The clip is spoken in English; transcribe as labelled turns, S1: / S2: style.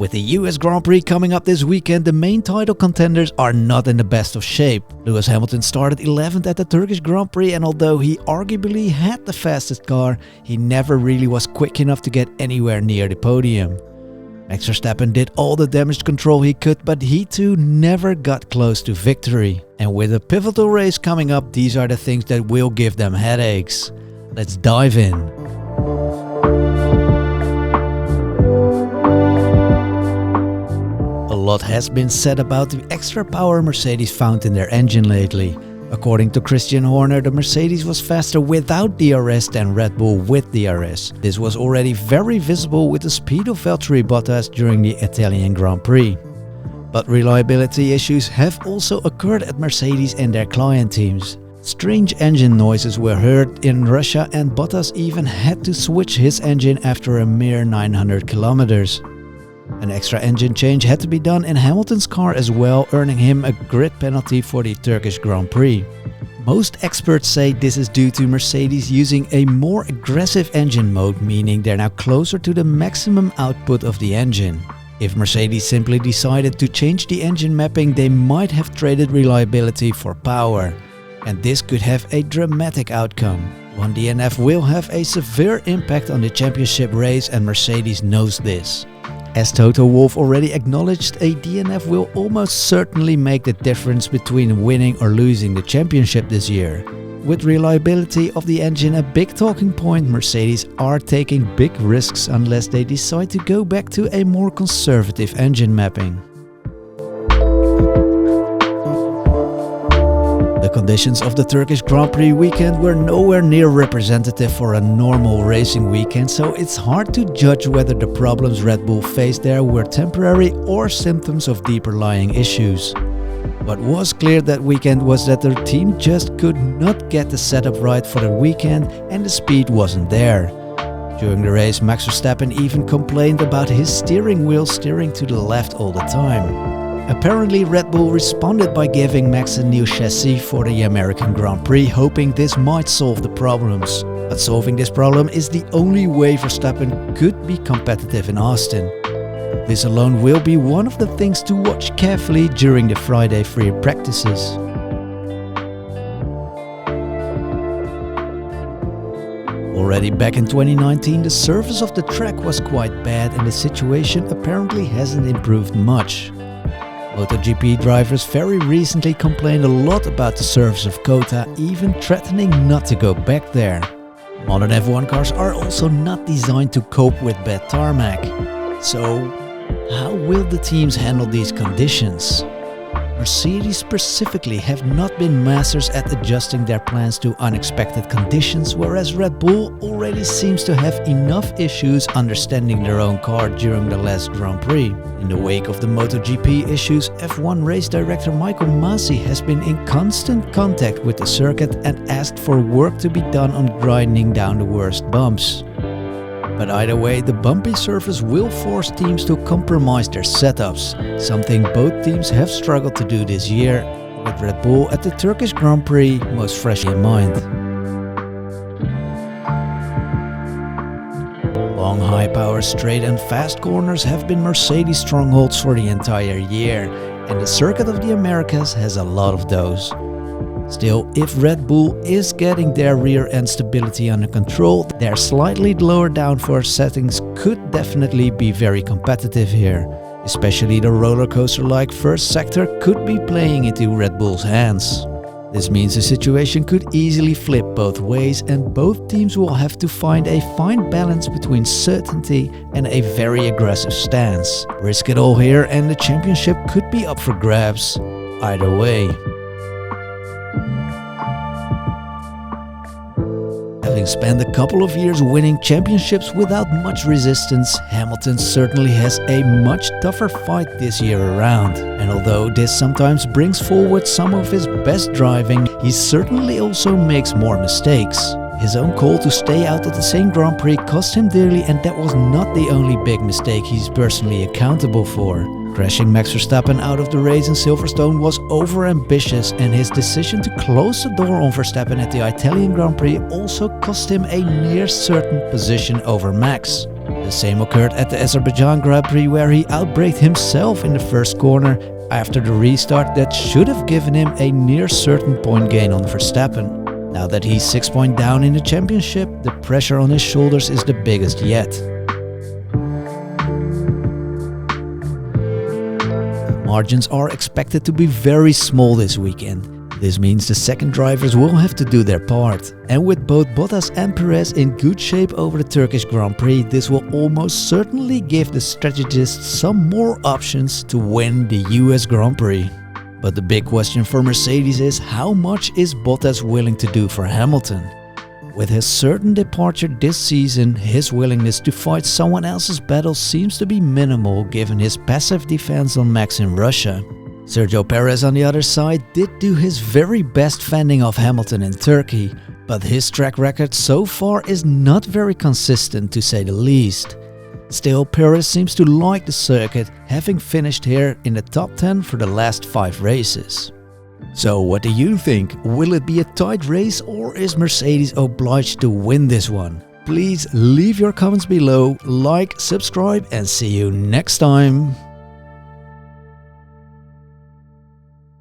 S1: With the US Grand Prix coming up this weekend, the main title contenders are not in the best of shape. Lewis Hamilton started 11th at the Turkish Grand Prix, and although he arguably had the fastest car, he never really was quick enough to get anywhere near the podium. Max Verstappen did all the damage control he could, but he too never got close to victory. And with a pivotal race coming up, these are the things that will give them headaches. Let's dive in. A lot has been said about the extra power Mercedes found in their engine lately. According to Christian Horner, the Mercedes was faster without DRS than Red Bull with DRS. This was already very visible with the speed of Valtteri Bottas during the Italian Grand Prix. But reliability issues have also occurred at Mercedes and their client teams. Strange engine noises were heard in Russia, and Bottas even had to switch his engine after a mere 900 kilometers. An extra engine change had to be done in Hamilton's car as well, earning him a grid penalty for the Turkish Grand Prix. Most experts say this is due to Mercedes using a more aggressive engine mode, meaning they're now closer to the maximum output of the engine. If Mercedes simply decided to change the engine mapping, they might have traded reliability for power. And this could have a dramatic outcome. One DNF will have a severe impact on the championship race, and Mercedes knows this. As Toto Wolff already acknowledged, a DNF will almost certainly make the difference between winning or losing the championship this year. With reliability of the engine a big talking point, Mercedes are taking big risks unless they decide to go back to a more conservative engine mapping. The conditions of the Turkish Grand Prix weekend were nowhere near representative for a normal racing weekend, so it's hard to judge whether the problems Red Bull faced there were temporary or symptoms of deeper lying issues. What was clear that weekend was that their team just could not get the setup right for the weekend, and the speed wasn't there. During the race, Max Verstappen even complained about his steering wheel steering to the left all the time. Apparently, Red Bull responded by giving Max a new chassis for the American Grand Prix, hoping this might solve the problems. But solving this problem is the only way Verstappen could be competitive in Austin. This alone will be one of the things to watch carefully during the Friday free practices. Already back in 2019, the surface of the track was quite bad, and the situation apparently hasn't improved much. MotoGP drivers very recently complained a lot about the surface of Kota, even threatening not to go back there. Modern F1 cars are also not designed to cope with bad tarmac. So, how will the teams handle these conditions? Mercedes specifically have not been masters at adjusting their plans to unexpected conditions, whereas Red Bull already seems to have enough issues understanding their own car during the last Grand Prix. In the wake of the MotoGP issues, F1 race director Michael Masi has been in constant contact with the circuit and asked for work to be done on grinding down the worst bumps. But either way, the bumpy surface will force teams to compromise their setups, something both teams have struggled to do this year, with Red Bull at the Turkish Grand Prix most fresh in mind. Long, high-power, straight and fast corners have been Mercedes' strongholds for the entire year, and the Circuit of the Americas has a lot of those. Still, if Red Bull is getting their rear end stability under control, their slightly lower downforce settings could definitely be very competitive here. Especially the roller coaster-like first sector could be playing into Red Bull's hands. This means the situation could easily flip both ways, and both teams will have to find a fine balance between certainty and a very aggressive stance. Risk it all here and the championship could be up for grabs. Either way. Having spent a couple of years winning championships without much resistance, Hamilton certainly has a much tougher fight this year around. And although this sometimes brings forward some of his best driving, he certainly also makes more mistakes. His own call to stay out at the same Grand Prix cost him dearly, and that was not the only big mistake he's personally accountable for. Crashing Max Verstappen out of the race in Silverstone was overambitious, and his decision to close the door on Verstappen at the Italian Grand Prix also cost him a near certain position over Max. The same occurred at the Azerbaijan Grand Prix, where he outbraked himself in the first corner after the restart that should have given him a near certain point gain on Verstappen. Now that he's 6 points down in the championship, the pressure on his shoulders is the biggest yet. Margins are expected to be very small this weekend. This means the second drivers will have to do their part. And with both Bottas and Perez in good shape over the Turkish Grand Prix, this will almost certainly give the strategists some more options to win the US Grand Prix. But the big question for Mercedes is, how much is Bottas willing to do for Hamilton? With his certain departure this season, his willingness to fight someone else's battle seems to be minimal given his passive defense on Max in Russia. Sergio Perez on the other side did do his very best fending off Hamilton in Turkey, but his track record so far is not very consistent to say the least. Still, Perez seems to like the circuit, having finished here in the top 10 for the last 5 races. So what do you think? Will it be a tight race, or is Mercedes obliged to win this one? Please leave your comments below, like, subscribe, and see you next time.